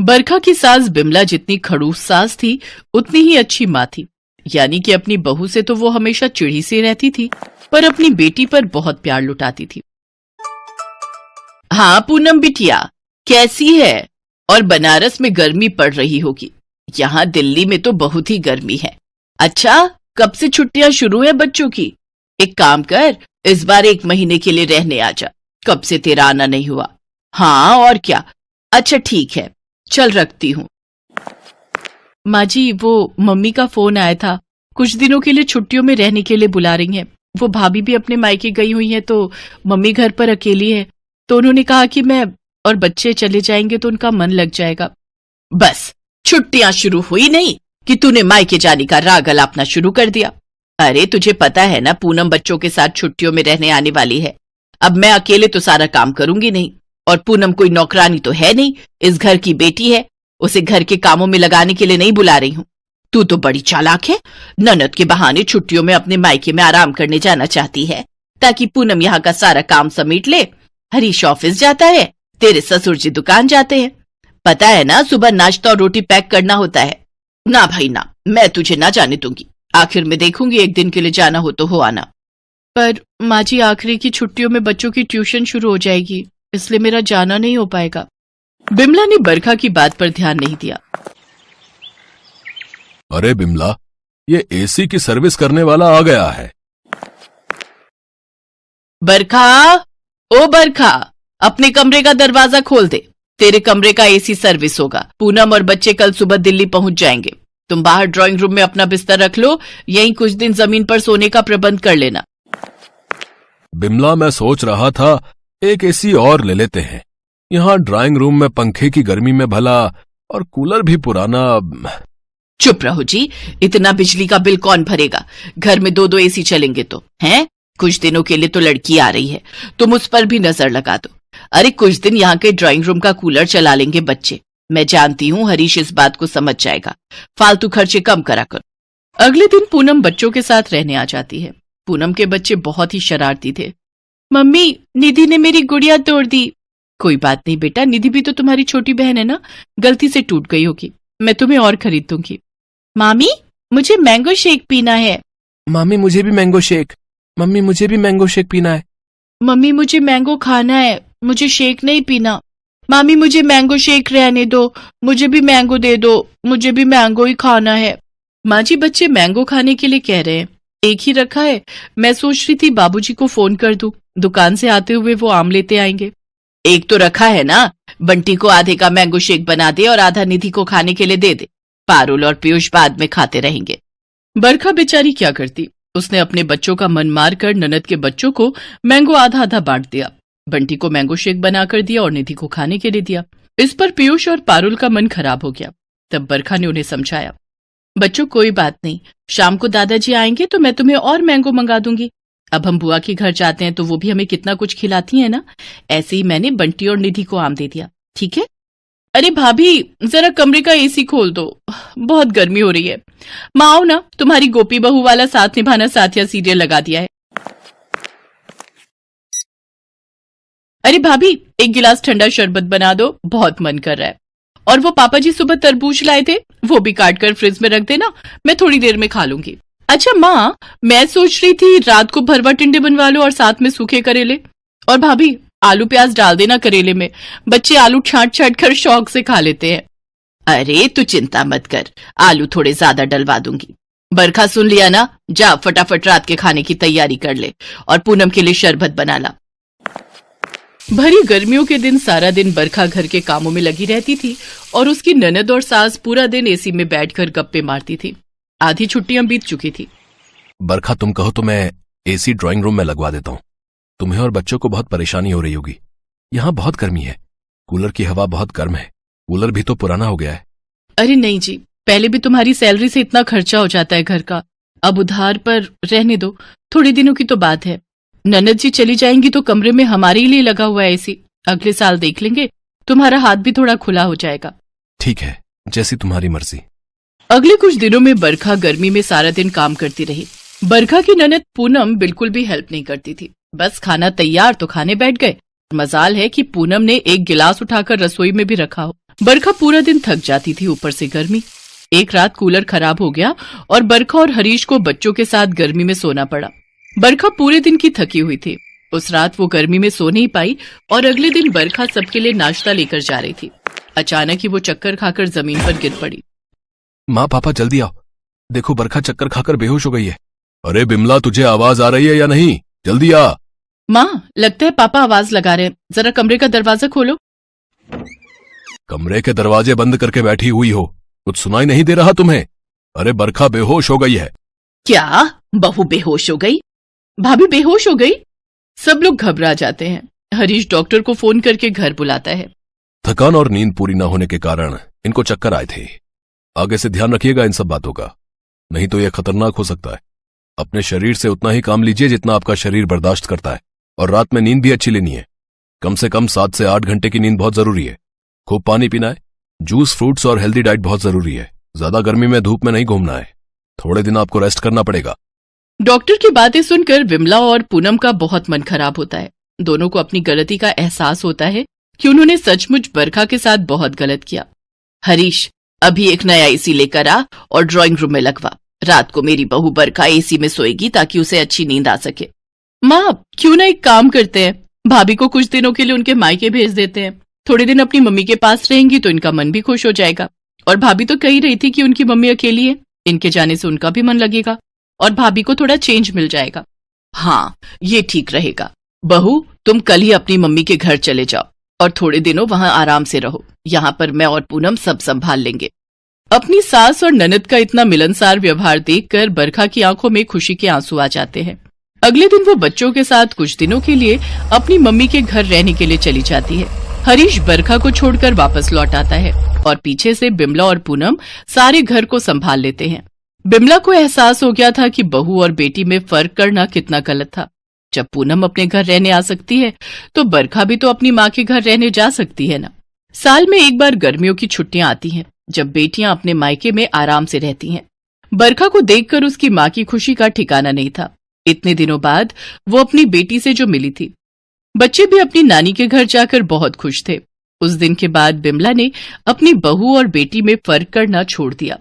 बरखा की सास बिमला जितनी खड़ूस सास थी उतनी ही अच्छी माँ थी। यानी कि अपनी बहू से तो वो हमेशा चिढ़ी सी रहती थी, पर अपनी बेटी पर बहुत प्यार लुटाती थी। हाँ पूनम बिटिया, कैसी है? और बनारस में गर्मी पड़ रही होगी, यहाँ दिल्ली में तो बहुत ही गर्मी है। अच्छा, कब से छुट्टियां शुरू है बच्चों की? एक काम कर, इस बार 1 महीने के लिए रहने आ जा। कब से तेरा आना नहीं हुआ। हाँ और क्या। अच्छा ठीक है, चल रखती हूँ। माँ जी, वो मम्मी का फोन आया था, कुछ दिनों के लिए छुट्टियों में रहने के लिए बुला रही हैं। वो भाभी भी अपने मायके गई हुई है, तो मम्मी घर पर अकेली है, तो उन्होंने कहा कि मैं और बच्चे चले जाएंगे तो उनका मन लग जाएगा। बस छुट्टियां शुरू हुई नहीं कि तूने मायके जाने का राग अलापना शुरू कर दिया। अरे तुझे पता है ना, पूनम बच्चों के साथ छुट्टियों में रहने आने वाली है। अब मैं अकेले तो सारा काम करूंगी नहीं, और पूनम कोई नौकरानी तो है नहीं, इस घर की बेटी है, उसे घर के कामों में लगाने के लिए नहीं बुला रही हूं। तू तो बड़ी चालाक है, ननद के बहाने छुट्टियों में अपने मायके में आराम करने जाना चाहती है, ताकि पूनम यहाँ का सारा काम समेट ले। हरीश ऑफिस जाता है, तेरे ससुर जी दुकान जाते हैं, पता है ना, सुबह नाश्ता और रोटी पैक करना होता है। ना भाई ना, मैं तुझे ना जाने दूंगी। आखिर में देखूंगी, 1 दिन के लिए जाना हो तो हो आना। पर माँ जी, आखिरी की छुट्टियों में बच्चों की ट्यूशन शुरू हो जाएगी, इसलिए मेरा जाना नहीं हो पाएगा। बिमला ने बरखा की बात पर ध्यान नहीं दिया। अरे बिमला, ये एसी की सर्विस करने वाला आ गया है। बरखा, ओ बरखा, अपने कमरे का दरवाजा खोल दे, तेरे कमरे का एसी सर्विस होगा। पूनम और बच्चे कल सुबह दिल्ली पहुंच जाएंगे। तुम बाहर ड्राइंग रूम में अपना बिस्तर रख लो, यहीं कुछ दिन जमीन पर सोने का प्रबंध कर लेना। बिमला, मैं सोच रहा था एक एसी और ले लेते हैं। यहाँ ड्राइंग रूम में पंखे की गर्मी में भला, और कूलर भी पुराना। चुप रहो जी, इतना बिजली का बिल कौन भरेगा? घर में 2-2 एसी चलेंगे तो हैं? कुछ दिनों के लिए तो लड़की आ रही है, तुम उस पर भी नजर लगा दो। अरे कुछ दिन यहाँ के ड्राइंग रूम का कूलर चला लेंगे बच्चे। मैं जानती हूँ हरीश इस बात को समझ जाएगा, फालतू खर्चे कम करा कर। अगले दिन पूनम बच्चों के साथ रहने आ जाती है। पूनम के बच्चे बहुत ही शरारती थे। मम्मी, निधि ने मेरी गुड़िया तोड़ दी। कोई बात नहीं बेटा, निधि भी तो तुम्हारी छोटी बहन है ना, गलती से टूट गई होगी, मैं तुम्हें और खरीद दूंगी। मामी, मुझे मैंगो शेक पीना है। मामी, मुझे भी मैंगो शेक। मम्मी, मुझे भी मैंगो शेक पीना है। मम्मी, मुझे मैंगो खाना है, मुझे शेक नहीं पीना। मामी, मुझे मैंगो शेक रहने दो, मुझे भी मैंगो दे दो, मुझे भी मैंगो ही खाना है। माँ जी, बच्चे मैंगो खाने के लिए कह रहे हैं, एक ही रखा है। मैं सोच रही थी बाबूजी को फोन कर दूं, दुकान से आते हुए वो आम लेते आएंगे। एक तो रखा है ना, बंटी को आधे का मैंगो शेक बना दे और आधा निधि को खाने के लिए दे दे। पारुल और पीयूष बाद में खाते रहेंगे। बरखा बेचारी क्या करती, उसने अपने बच्चों का मन मार कर ननद के बच्चों को मैंगो आधा आधा बांट दिया। बंटी को मैंगो शेक बनाकर दिया और निधि को खाने के लिए दिया। इस पर पीयूष और पारुल का मन खराब हो गया। तब बरखा ने उन्हें समझाया, बच्चों कोई बात नहीं, शाम को दादाजी आएंगे तो मैं तुम्हें और मैंगो मंगा दूंगी। अब हम बुआ के घर जाते हैं तो वो भी हमें कितना कुछ खिलाती है ना। ऐसे ही मैंने बंटी और निधि को आम दे दिया, ठीक है? अरे भाभी, जरा कमरे का एसी खोल दो, बहुत गर्मी हो रही है। माँ आओ ना, तुम्हारी गोपी बहू वाला साथ निभाना साथिया सीरियल लगा दिया है। अरे भाभी, 1 गिलास ठंडा शरबत बना दो, बहुत मन कर रहा है। और वो पापा जी सुबह तरबूज लाए थे, वो भी काट कर फ्रिज में रख देना, मैं थोड़ी देर में खा लूंगी। अच्छा माँ, मैं सोच रही थी रात को भरवा टिंडे बनवा लो और साथ में सूखे करेले। और भाभी, आलू प्याज डाल देना करेले में, बच्चे आलू छांट छांट कर शौक से खा लेते हैं। अरे तू चिंता मत कर, आलू थोड़े ज्यादा डलवा दूंगी। बरखा सुन लिया ना, जा फटाफट रात के खाने की तैयारी कर ले और पूनम के लिए शरबत बना ला। भरी गर्मियों के दिन सारा दिन बरखा घर के कामों में लगी रहती थी और उसकी ननद और सास पूरा दिन एसी में बैठकर गप्पे मारती थी। आधी छुट्टियां बीत चुकी थी। बरखा, तुम कहो तो मैं एसी ड्राइंग रूम में लगवा देता हूँ। तुम्हें और बच्चों को बहुत परेशानी हो रही होगी, यहाँ बहुत गर्मी है, कूलर की हवा बहुत गर्म है, कूलर भी तो पुराना हो गया है। अरे नहीं जी, पहले भी तुम्हारी सैलरी से इतना खर्चा हो जाता है घर का, अब उधार पर रहने दो, थोड़े दिनों की तो बात है। ननद जी चली जाएंगी तो कमरे में हमारे लिए लगा हुआ है एसी, अगले साल देख लेंगे, तुम्हारा हाथ भी थोड़ा खुला हो जाएगा। ठीक है, जैसी तुम्हारी मर्जी। अगले कुछ दिनों में बरखा गर्मी में सारा दिन काम करती रही। बरखा की ननद पूनम बिल्कुल भी हेल्प नहीं करती थी, बस खाना तैयार तो खाने बैठ गए। मजाल है कि पूनम ने 1 गिलास उठाकर रसोई में भी रखा हो। बरखा पूरा दिन थक जाती थी, ऊपर से गर्मी। एक रात कूलर खराब हो गया और बरखा और हरीश को बच्चों के साथ गर्मी में सोना पड़ा। बरखा पूरे दिन की थकी हुई थी। उस रात वो गर्मी में सो नहीं पाई और अगले दिन बरखा सबके लिए नाश्ता लेकर जा रही थी। अचानक ही वो चक्कर खाकर जमीन पर गिर पड़ी। माँ पापा जल्दी आओ, देखो बरखा चक्कर खाकर बेहोश हो गई है। अरे बिमला, तुझे आवाज आ रही है या नहीं? जल्दी आ। माँ, लगता है पापा आवाज लगा रहे हैं, जरा कमरे का दरवाजा खोलो। कमरे के दरवाजे बंद करके बैठी हुई हो, कुछ सुनाई नहीं दे रहा तुम्हें? अरे बरखा बेहोश हो गई है। क्या? बहू बेहोश हो गई? भाभी बेहोश हो गई? सब लोग घबरा जाते हैं। हरीश डॉक्टर को फोन करके घर बुलाता है। थकान और नींद पूरी न होने के कारण इनको चक्कर आए थे। आगे से ध्यान रखिएगा इन सब बातों का, नहीं तो यह खतरनाक हो सकता है। अपने शरीर से उतना ही काम लीजिए जितना आपका शरीर बर्दाश्त करता है, और रात में नींद भी अच्छी लेनी है। कम से कम 7 से 8 घंटे की नींद बहुत जरूरी है। खूब पानी पीना है, जूस, फ्रूट्स और हेल्दी डाइट बहुत जरूरी है। ज्यादा गर्मी में धूप में नहीं घूमना है। थोड़े दिन आपको रेस्ट करना पड़ेगा। डॉक्टर की बातें सुनकर विमला और पूनम का बहुत मन खराब होता है। दोनों को अपनी गलती का एहसास होता है कि उन्होंने सचमुच बरखा के साथ बहुत गलत किया। हरीश, अभी एक नया एसी लेकर आ और ड्राइंग रूम में लगवा। रात को मेरी बहू बरखा एसी में सोएगी ताकि उसे अच्छी नींद आ सके। माँ, क्यों ना एक काम करते हैं, भाभी को कुछ दिनों के लिए उनके मायके भेज देते हैं। थोड़े दिन अपनी मम्मी के पास रहेंगी तो इनका मन भी खुश हो जाएगा। और भाभी तो कह रही थी कि उनकी मम्मी अकेली है, इनके जाने से उनका भी मन लगेगा और भाभी को थोड़ा चेंज मिल जाएगा। हाँ, ये ठीक रहेगा। बहू, तुम कल ही अपनी मम्मी के घर चले जाओ और थोड़े दिनों वहां आराम से रहो। यहाँ पर मैं और पूनम सब संभाल लेंगे। अपनी सास और ननद का इतना मिलनसार व्यवहार देखकर बरखा की आंखों में खुशी के आंसू आ जाते हैं। अगले दिन वो बच्चों के साथ कुछ दिनों के लिए अपनी मम्मी के घर रहने के लिए चली जाती है। हरीश बरखा को छोड़कर वापस लौट आता है और पीछे से बिमला और पूनम सारे घर को संभाल लेते हैं। बिमला को एहसास हो गया था कि बहू और बेटी में फर्क करना कितना गलत था। जब पूनम अपने घर रहने आ सकती है तो बरखा भी तो अपनी माँ के घर रहने जा सकती है ना। साल में एक बार गर्मियों की छुट्टियां आती हैं, जब बेटियां अपने मायके में आराम से रहती हैं। बरखा को देखकर उसकी माँ की खुशी का ठिकाना नहीं था। इतने दिनों बाद वो अपनी बेटी से जो मिली थी। बच्चे भी अपनी नानी के घर जाकर बहुत खुश थे। उस दिन के बाद बिमला ने अपनी बहू और बेटी में फर्क करना छोड़ दिया।